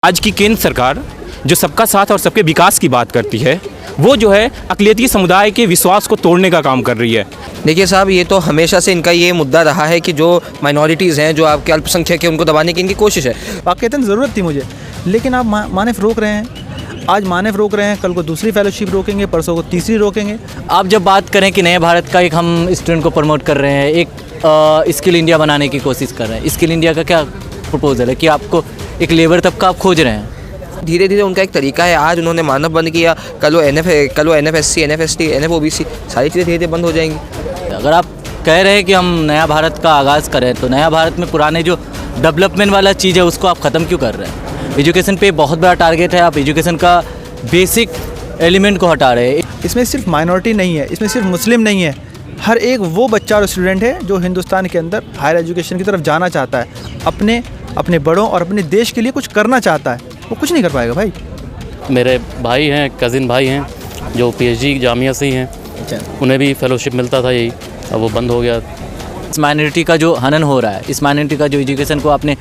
आज की केंद्र सरकार जो सबका साथ और सबके विकास की बात करती है, वो जो है अक़लियती समुदाय के विश्वास को तोड़ने का काम कर रही है। देखिए साहब, ये तो हमेशा से इनका ये मुद्दा रहा है कि जो माइनॉरिटीज़ हैं, जो आपके अल्पसंख्यक हैं, उनको दबाने की इनकी कोशिश है। वाक़ईतन ज़रूरत थी मुझे, लेकिन आप मानव रोक रहे हैं। आज मानव रोक रहे हैं, कल को दूसरी फेलोशिप रोकेंगे, परसों को तीसरी रोकेंगे। आप जब बात करें कि नए भारत का एक हम स्टूडेंट को प्रमोट कर रहे हैं, एक स्किल इंडिया बनाने की कोशिश कर रहे हैं, स्किल इंडिया का क्या प्रपोजल है कि आपको एक लेबर तबका आप खोज रहे हैं? धीरे धीरे उनका एक तरीका है। आज उन्होंने मानव बंद किया, कल वो NFSC, NFST, NFOBC सारी चीज़ें धीरे धीरे बंद हो जाएंगी। अगर आप कह रहे हैं कि हम नया भारत का आगाज़ करें, तो नया भारत में पुराने जो डेवलपमेंट वाला चीज़ है उसको आप ख़त्म क्यों कर रहे हैं? एजुकेशन पे बहुत बड़ा टारगेट है, आप एजुकेशन का बेसिक एलिमेंट को हटा रहे हैं। इसमें सिर्फ माइनॉरिटी नहीं है, इसमें सिर्फ मुस्लिम नहीं है, हर एक वो बच्चा और स्टूडेंट है जो हिंदुस्तान के अंदर हायर एजुकेशन की तरफ जाना चाहता है, अपने बड़ों और अपने देश के लिए कुछ करना चाहता है। वो कुछ नहीं कर पाएगा भाई। मेरे भाई हैं, कज़िन भाई हैं जो PhD जामिया से ही हैं, उन्हें भी फेलोशिप मिलता था, यही अब वो बंद हो गया। इस माइनॉरिटी का जो हनन हो रहा है, इस माइनॉरिटी का जो एजुकेशन को आपने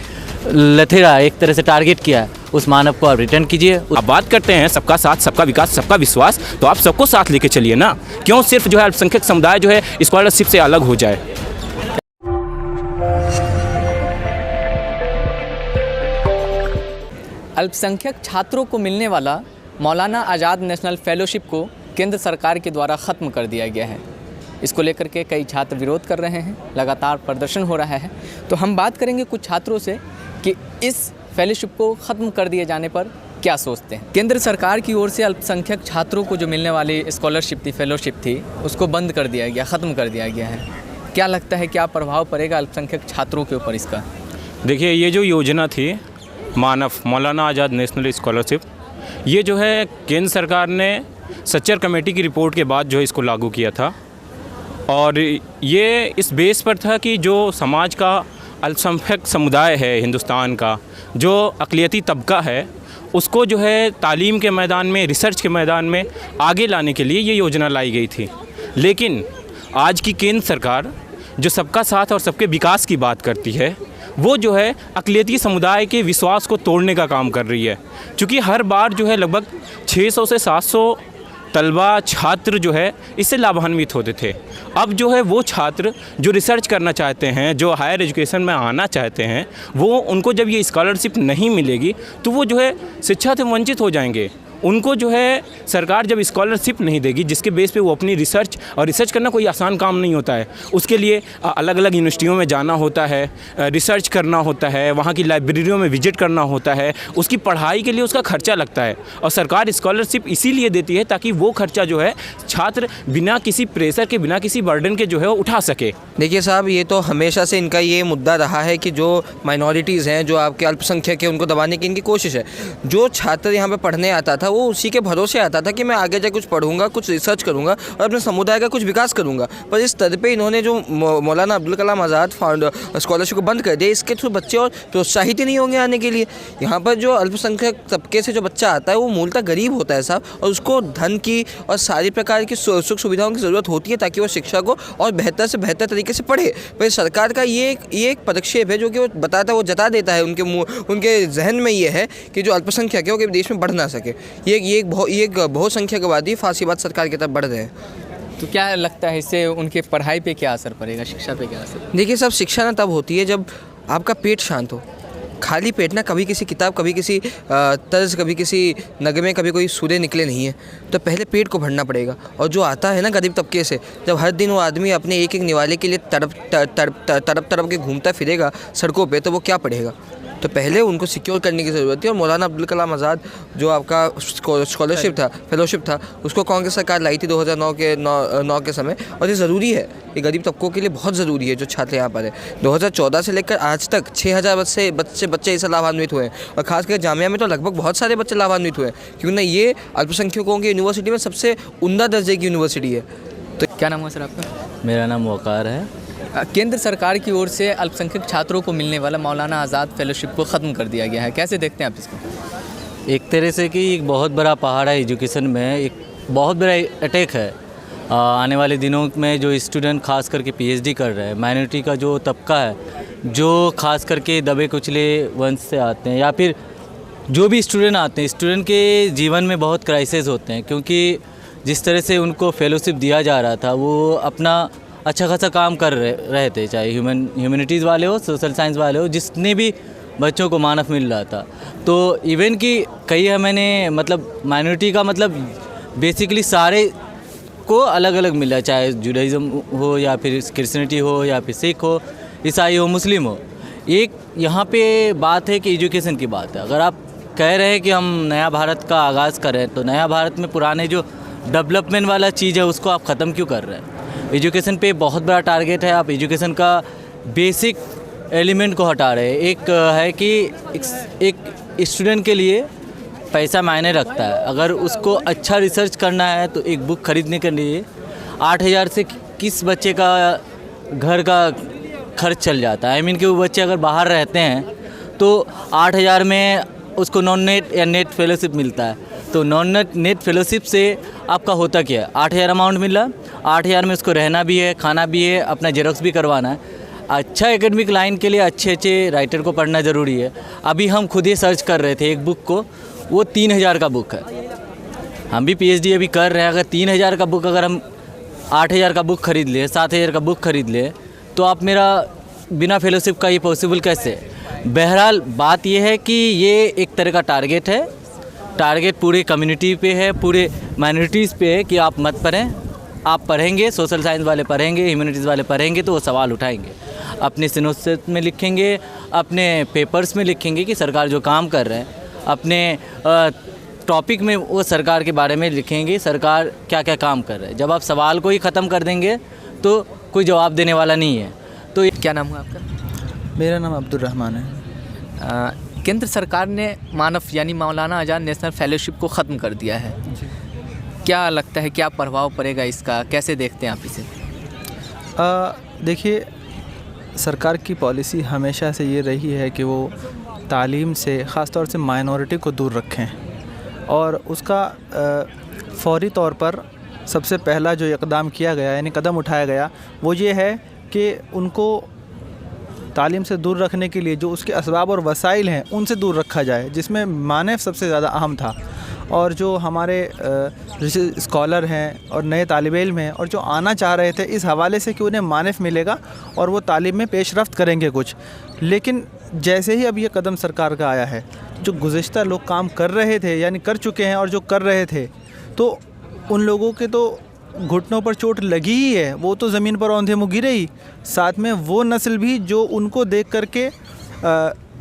लथेड़ा एक तरह से टारगेट किया है, उस मानव को आप रिटर्न कीजिए। अब बात करते हैं सबका साथ, सबका विकास, सबका विश्वास, तो आप सबको साथ लेके चलिए ना। क्यों सिर्फ जो है अल्पसंख्यक समुदाय जो है स्कॉलरशिप से अलग हो जाए। अल्पसंख्यक छात्रों को मिलने वाला मौलाना आज़ाद नेशनल फेलोशिप को केंद्र सरकार के द्वारा ख़त्म कर दिया गया है। इसको लेकर के कई छात्र विरोध कर रहे हैं, लगातार प्रदर्शन हो रहा है। तो हम बात करेंगे कुछ छात्रों से कि इस फेलोशिप को ख़त्म कर दिए जाने पर क्या सोचते हैं। केंद्र सरकार की ओर से अल्पसंख्यक छात्रों को जो मिलने वाली स्कॉलरशिप थी, फेलोशिप थी, उसको बंद कर दिया गया, ख़त्म कर दिया गया है। क्या लगता है क्या प्रभाव पड़ेगा अल्पसंख्यक छात्रों के ऊपर इसका? देखिए, ये जो योजना थी मौलाना आज़ाद नेशनल स्कॉलरशिप, ये जो है केंद्र सरकार ने सच्चर कमेटी की रिपोर्ट के बाद जो है इसको लागू किया था। और ये इस बेस पर था कि जो समाज का अल्पसंख्यक समुदाय है हिंदुस्तान का, जो अक़लियती तबका है, उसको जो है तालीम के मैदान में, रिसर्च के मैदान में आगे लाने के लिए ये योजना लाई गई थी। लेकिन आज की केंद्र सरकार जो सबका साथ और सबके विकास की बात करती है, वो जो है अक़लियती समुदाय के विश्वास को तोड़ने का काम कर रही है। क्योंकि हर बार जो है लगभग 600 से 700 तलबा छात्र जो है इससे लाभान्वित होते थे। अब जो है वो छात्र जो रिसर्च करना चाहते हैं, जो हायर एजुकेशन में आना चाहते हैं, वो उनको जब ये स्कॉलरशिप नहीं मिलेगी तो वो जो है शिक्षा से वंचित हो जाएंगे। उनको जो है सरकार जब स्कॉलरशिप नहीं देगी, जिसके बेस पे वो अपनी रिसर्च करना कोई आसान काम नहीं होता है। उसके लिए अलग अलग यूनिवर्सिटियों में जाना होता है, रिसर्च करना होता है, वहाँ की लाइब्रेरियों में विजिट करना होता है, उसकी पढ़ाई के लिए उसका खर्चा लगता है। और सरकार स्कॉलरशिप इसीलिए देती है ताकि वो खर्चा जो है छात्र बिना किसी प्रेशर के, बिना किसी बर्डन के जो है उठा सके। देखिए साहब, ये तो हमेशा से इनका ये मुद्दा रहा है कि जो माइनॉरिटीज़ हैं, जो आपके अल्पसंख्यक हैं, उनको दबाने की इनकी कोशिश है। जो छात्र यहाँ पे पढ़ने आता था वो उसी के भरोसे आता था कि मैं आगे जाकर कुछ पढ़ूंगा, कुछ रिसर्च करूंगा और अपने समुदाय का कुछ विकास करूंगा। पर इस स्तर पे इन्होंने जो मौलाना अब्दुल कलाम आज़ाद स्कॉलरशिप को बंद कर दिया, इसके थ्रू बच्चे और प्रोत्साहित ही नहीं होंगे आने के लिए। यहाँ पर जो अल्पसंख्यक तबके से जो बच्चा आता है वो मूलतः गरीब होता है साहब, और उसको धन की और सारी प्रकार की सुख सुविधाओं की ज़रूरत होती है ताकि वो शिक्षा को और बेहतर से बेहतर तरीके से पढ़े। पर सरकार का ये एक पदक्षेप है जो कि वो बताता है, वो जता देता है, उनके जहन में ये है कि जो अल्पसंख्यक है वो देश में बढ़ ना सके। ये एक बहुसंख्यकवादी फासीबाद सरकार की तरफ बढ़ रहे हैं। तो क्या लगता है इससे उनके पढ़ाई पे क्या असर पड़ेगा, शिक्षा पे क्या असर? देखिए साहब, शिक्षा ना तब होती है जब आपका पेट शांत हो। खाली पेट ना कभी किसी किताब, कभी किसी तर्ज, कभी किसी नगमे, कभी कोई सूर्य निकले नहीं है। तो पहले पेट को भरना पड़ेगा। और जो आता है ना गरीब तबके से, जब हर दिन वो आदमी अपने एक एक निवाले के लिए तड़प के घूमता फिरेगा सड़कों पे, तो वो क्या पढ़ेगा? तो पहले उनको सिक्योर करने की ज़रूरत थी। और मौलाना अब्दुल कलाम आज़ाद जो आपका स्कॉलरशिप था, फेलोशिप था, उसको कांग्रेस सरकार लाई थी 2009 के समय। और ये ज़रूरी है, ये गरीब तबकों के लिए बहुत ज़रूरी है जो छात्र यहाँ पर है। 2014 से लेकर आज तक 6000 बच्चे इससे लाभान्वित हुए हैं। और खासकर जामिया में तो लगभग बहुत सारे बच्चे लाभान्वित हुए हैं, क्योंकि ना ये अल्पसंख्यकों की यूनिवर्सिटी में सबसे उम्दा दर्जे की यूनिवर्सिटी है। तो क्या नाम है सर आपका? मेरा नाम वकार है। केंद्र सरकार की ओर से अल्पसंख्यक छात्रों को मिलने वाला मौलाना आज़ाद फेलोशिप को ख़त्म कर दिया गया है, कैसे देखते हैं आप इसको? एक तरह से कि एक बहुत बड़ा पहाड़ है एजुकेशन में, एक बहुत बड़ा अटैक है। आने वाले दिनों में जो स्टूडेंट खास करके PhD कर रहे हैं, माइनॉरिटी का जो तबका है, जो खास करके दबे कुचले वंश से आते हैं या फिर जो भी स्टूडेंट आते हैं, स्टूडेंट के जीवन में बहुत क्राइसिस होते हैं, क्योंकि जिस तरह से उनको फेलोशिप दिया जा रहा था वो अपना अच्छा खासा काम कर रहे थे, चाहे ह्यूमैनिटीज़ वाले हो, सोशल साइंस वाले हो, जितने भी बच्चों को मानव मिल रहा था। तो इवन कि कई मैंने मतलब माइनॉरिटी का मतलब बेसिकली सारे को अलग अलग मिला, चाहे जुडाइज़म हो या फिर क्रिश्चियनिटी हो या फिर सिख हो, ईसाई हो, मुस्लिम हो। एक यहाँ पे बात है कि एजुकेशन की बात है। अगर आप कह रहे हैं कि हम नया भारत का आगाज़ करें, तो नया भारत में पुराने जो डेवलपमेंट वाला चीज़ है उसको आप ख़त्म क्यों कर रहे हैं? एजुकेशन पे बहुत बड़ा टारगेट है, आप एजुकेशन का बेसिक एलिमेंट को हटा रहे हैं। एक है कि एक स्टूडेंट के लिए पैसा मायने रखता है। अगर उसको अच्छा रिसर्च करना है तो एक बुक खरीदने के लिए 8,000 से किस बच्चे का घर का खर्च चल जाता है। कि वो बच्चे अगर बाहर रहते हैं तो 8,000 में उसको नॉन नेट या नेट फेलोशिप मिलता है। तो नॉन नेट फेलोशिप से आपका होता क्या है? 8,000 अमाउंट मिल रहा, 8,000 में उसको रहना भी है, खाना भी है, अपना जेरोक्स भी करवाना है। अच्छा एकेडमिक लाइन के लिए अच्छे अच्छे राइटर को पढ़ना ज़रूरी है। अभी हम खुद ही सर्च कर रहे थे एक बुक को, वो 3,000 का बुक है। हम भी PhD अभी कर रहे हैं। अगर 3,000 का बुक अगर हम 8,000 का बुक खरीद ले, 7,000 का बुक खरीद ले, तो आप मेरा बिना फेलोशिप का ये पॉसिबल कैसे? बहरहाल बात ये है कि ये एक तरह का टारगेट है। टारगेट पूरे कम्युनिटी पे है, पूरे माइनॉरिटीज़ पे है कि आप मत पढ़ें। आप पढ़ेंगे, सोशल साइंस वाले पढ़ेंगे, ह्यूमैनिटीज़ वाले पढ़ेंगे तो वो सवाल उठाएंगे, अपने सिनोसिस में लिखेंगे, अपने पेपर्स में लिखेंगे कि सरकार जो काम कर रहे हैं, अपने टॉपिक में वो सरकार के बारे में लिखेंगे, सरकार क्या क्या काम कर रहा है। जब आप सवाल को ही ख़त्म कर देंगे तो कोई जवाब देने वाला नहीं है। तो क्या नाम हुआ आपका? मेरा नाम अब्दुल रहमान है। केंद्र सरकार ने मानव यानी मौलाना आज़ाद नेशनल फेलोशिप को ख़त्म कर दिया है। क्या लगता है, क्या प्रभाव पड़ेगा इसका, कैसे देखते हैं आप इसे? देखिए, सरकार की पॉलिसी हमेशा से ये रही है कि वो तालीम से ख़ास तौर से माइनॉरिटी को दूर रखें, और उसका फौरी तौर पर सबसे पहला जो इक़दाम किया गया यानी कदम उठाया गया वो ये है कि उनको तालीम से दूर रखने के लिए जो उसके असबाब और वसाइल हैं उनसे दूर रखा जाए, जिसमें मानव सबसे ज़्यादा अहम था। और जो हमारे स्कॉलर हैं और नए तालिब इल्म हैं और जो आना चाह रहे थे, इस हवाले से कि उन्हें मानव मिलेगा और वो तालीम में पेशरफ्त करेंगे कुछ। लेकिन जैसे ही अब ये कदम सरकार का आया है, जो गुज़िश्ता लोग काम कर रहे थे यानी कर चुके हैं और जो कर रहे थे, तो उन लोगों के तो घुटनों पर चोट लगी ही है, वो तो ज़मीन पर औंधे मुँह गिरे ही। साथ में वो नस्ल भी जो उनको देख करके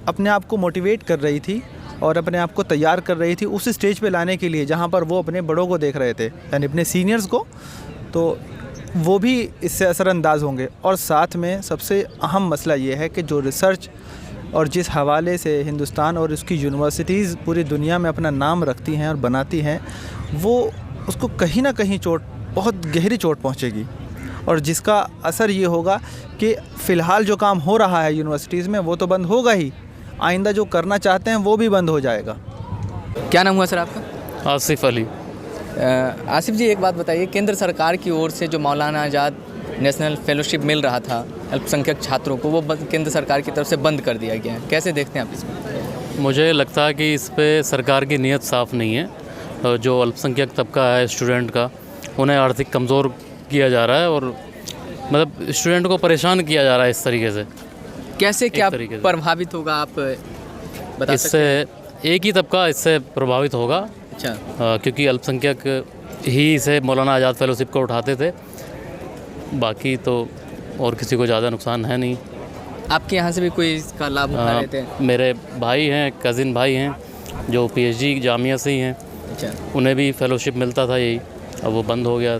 अपने आप को मोटिवेट कर रही थी और अपने आप को तैयार कर रही थी उस स्टेज पे लाने के लिए जहाँ पर वो अपने बड़ों को देख रहे थे, यानी अपने सीनियर्स को, तो वो भी इससे असरअंदाज होंगे। और साथ में सबसे अहम मसला ये है कि जो रिसर्च और जिस हवाले से हिंदुस्तान और उसकी यूनिवर्सिटीज़ पूरी दुनिया में अपना नाम रखती हैं और बनाती हैं, वो उसको कहीं ना कहीं चोट, बहुत गहरी चोट पहुंचेगी। और जिसका असर ये होगा कि फ़िलहाल जो काम हो रहा है यूनिवर्सिटीज़ में वो तो बंद होगा ही, आइंदा जो करना चाहते हैं वो भी बंद हो जाएगा। क्या नाम हुआ सर आपका? आसिफ अली। आसिफ जी, एक बात बताइए, केंद्र सरकार की ओर से जो मौलाना आज़ाद नेशनल फेलोशिप मिल रहा था अल्पसंख्यक छात्रों को, वो केंद्र सरकार की तरफ से बंद कर दिया गया है, कैसे देखते हैं आप इसको? मुझे लगता है कि इस पे सरकार की नीयत साफ़ नहीं है। जो अल्पसंख्यक तबका है स्टूडेंट का, उन्हें आर्थिक कमज़ोर किया जा रहा है और मतलब स्टूडेंट को परेशान किया जा रहा है इस तरीके से। कैसे, क्या प्रभावित होगा, आप बता इससे सकते हैं? एक ही तबका इससे प्रभावित होगा। अच्छा। क्योंकि अल्पसंख्यक ही इसे मौलाना आज़ाद फेलोशिप को उठाते थे, बाकी तो और किसी को ज़्यादा नुकसान है नहीं। आपके यहाँ से भी कोई इसका लाभ उठा रहे थे? मेरे भाई हैं, कज़िन भाई हैं जो PhD जामिया से ही हैं। अच्छा। उन्हें भी फेलोशिप मिलता था यही, अब वो बंद हो गया।